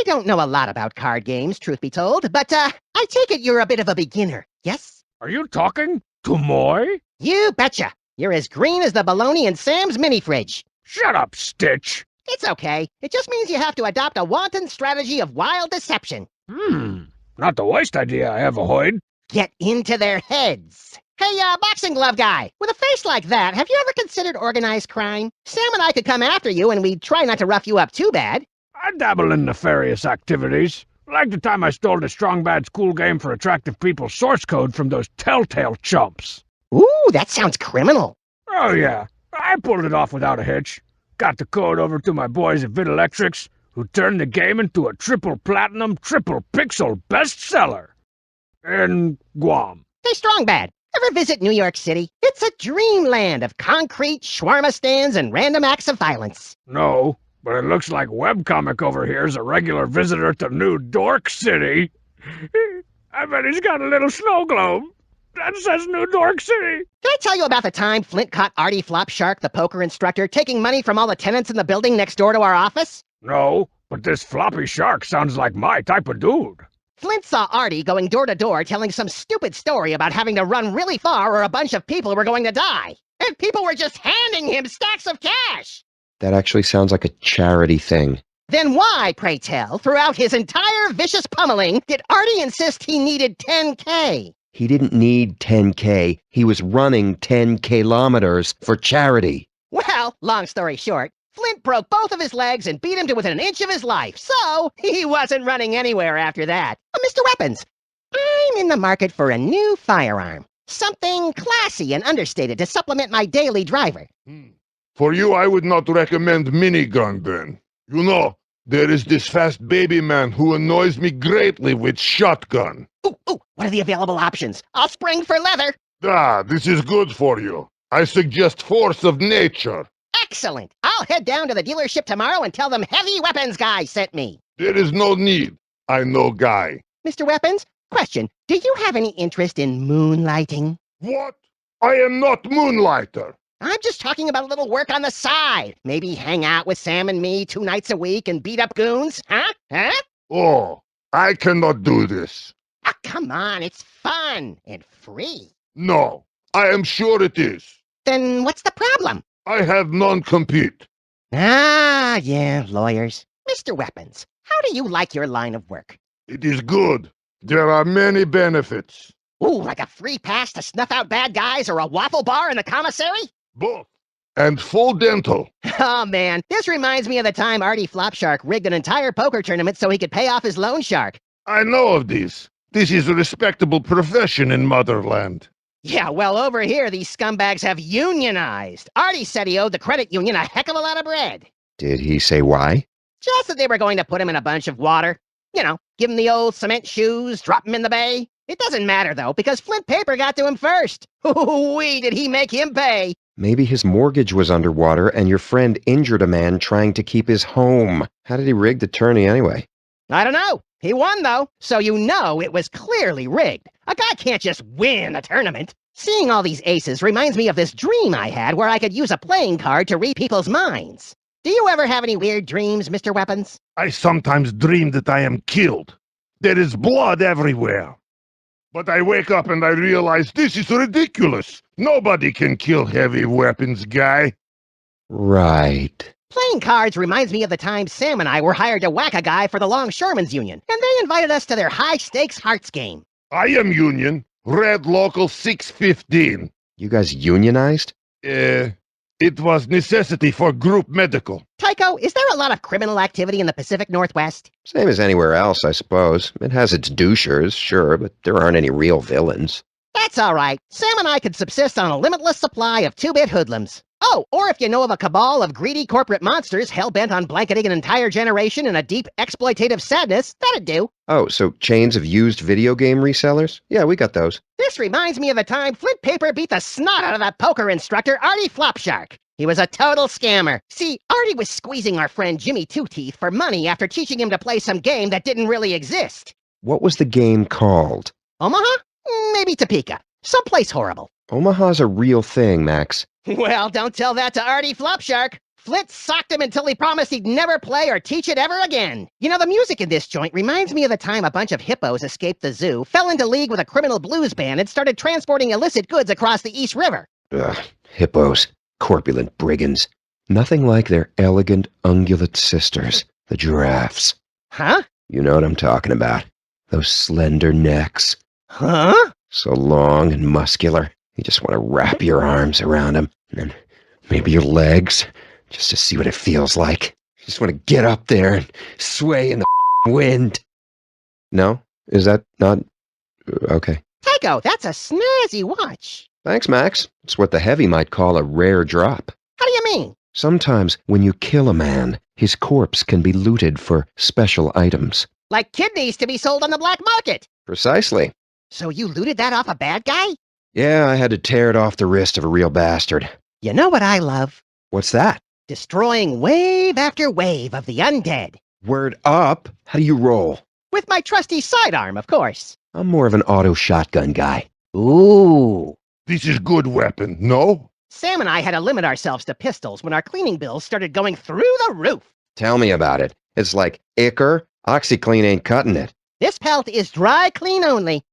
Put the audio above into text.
don't know a lot about card games, truth be told, but, I take it you're a bit of a beginner, yes? Are you talking to Moy? You betcha! You're as green as the bologna in Sam's mini-fridge. Shut up, Stitch! It's okay. It just means you have to adopt a wanton strategy of wild deception. Not the worst idea I ever heard. Get into their heads. Hey, boxing glove guy, with a face like that, have you ever considered organized crime? Sam and I could come after you, and we'd try not to rough you up too bad. I dabble in nefarious activities. Like the time I stole the Strong Bad School game for attractive people's source code from those telltale chumps. Ooh, that sounds criminal. Oh yeah, I pulled it off without a hitch. Got the code over to my boys at Vidalectrics, who turned the game into a triple platinum, triple pixel bestseller. In Guam. Hey, Strong Bad, ever visit New York City? It's a dreamland of concrete, shawarma stands, and random acts of violence. No, but it looks like webcomic over here is a regular visitor to New Dork City. I bet he's got a little snow globe that says New Dork City. Did I tell you about the time Flint caught Artie Flopshark, the poker instructor, taking money from all the tenants in the building next door to our office? No, but this floppy shark sounds like my type of dude. Flint saw Artie going door to door telling some stupid story about having to run really far or a bunch of people were going to die. And people were just handing him stacks of cash. That actually sounds like a charity thing. Then why, pray tell, throughout his entire vicious pummeling, did Artie insist he needed 10K? He didn't need 10K. He was running 10 kilometers for charity. Well, long story short, Flint broke both of his legs and beat him to within an inch of his life, so he wasn't running anywhere after that. Mr. Weapons, I'm in the market for a new firearm. Something classy and understated to supplement my daily driver. For you, I would not recommend minigun then. You know, there is this fast baby man who annoys me greatly with shotgun. Ooh, what are the available options? I'll spring for leather. This is good for you. I suggest force of nature. Excellent. I'll head down to the dealership tomorrow and tell them Heavy Weapons Guy sent me. There is no need. I know Guy. Mr. Weapons, question. Do you have any interest in moonlighting? What? I am not moonlighter. I'm just talking about a little work on the side. Maybe hang out with Sam and me 2 nights a week and beat up goons, huh? Oh, I cannot do this. Ah, come on, it's fun and free. No, I am sure it is. Then what's the problem? I have non-compete. Ah, yeah, lawyers. Mr. Weapons, how do you like your line of work? It is good. There are many benefits. Ooh, like a free pass to snuff out bad guys or a waffle bar in the commissary? Both. And full dental. Oh, man, this reminds me of the time Artie Flopshark rigged an entire poker tournament so he could pay off his loan shark. I know of this. This is a respectable profession in Motherland. Yeah, well, over here, these scumbags have unionized. Artie said he owed the credit union a heck of a lot of bread. Did he say why? Just that they were going to put him in a bunch of water. You know, give him the old cement shoes, drop him in the bay. It doesn't matter, though, because Flint Paper got to him first. Ooh-wee, did he make him pay. Maybe his mortgage was underwater and your friend injured a man trying to keep his home. How did he rig the tourney anyway? I don't know. He won, though, so you know it was clearly rigged. A guy can't just win a tournament. Seeing all these aces reminds me of this dream I had where I could use a playing card to read people's minds. Do you ever have any weird dreams, Mr. Weapons? I sometimes dream that I am killed. There is blood everywhere. But I wake up and I realize this is ridiculous. Nobody can kill Heavy Weapons Guy. Right. Playing cards reminds me of the time Sam and I were hired to whack a guy for the Longshoremen's Union, and they invited us to their high-stakes hearts game. I am Union. Red Local 615. You guys unionized? It was necessity for group medical. Tycho, is there a lot of criminal activity in the Pacific Northwest? Same as anywhere else, I suppose. It has its douchers, sure, but there aren't any real villains. That's all right. Sam and I could subsist on a limitless supply of 2-bit hoodlums. Oh, or if you know of a cabal of greedy corporate monsters hell-bent on blanketing an entire generation in a deep exploitative sadness, that'd do. Oh, so chains of used video game resellers? Yeah, we got those. This reminds me of the time Flint Paper beat the snot out of that poker instructor, Artie Flopshark. He was a total scammer. See, Artie was squeezing our friend Jimmy Two-Teeth for money after teaching him to play some game that didn't really exist. What was the game called? Omaha? Maybe Topeka. Someplace horrible. Omaha's a real thing, Max. Well, don't tell that to Artie Flopshark. Flint socked him until he promised he'd never play or teach it ever again. You know, the music in this joint reminds me of the time a bunch of hippos escaped the zoo, fell into league with a criminal blues band, and started transporting illicit goods across the East River. Ugh, hippos. Corpulent brigands. Nothing like their elegant, ungulate sisters, the giraffes. Huh? You know what I'm talking about. Those slender necks. Huh? So long and muscular. You just want to wrap your arms around them, and then maybe your legs, just to see what it feels like. You just want to get up there and sway in the wind. No? Is that not... okay. Tycho, that's a snazzy watch. Thanks, Max. It's what the heavy might call a rare drop. How do you mean? Sometimes, when you kill a man, his corpse can be looted for special items. Like kidneys to be sold on the black market. Precisely. So you looted that off a bad guy? Yeah, I had to tear it off the wrist of a real bastard. You know what I love? What's that? Destroying wave after wave of the undead. Word up. How do you roll? With my trusty sidearm, of course. I'm more of an auto shotgun guy. Ooh. This is good weapon, no? Sam and I had to limit ourselves to pistols when our cleaning bills started going through the roof. Tell me about it. It's like Ichor. OxyClean ain't cutting it. This pelt is dry clean only.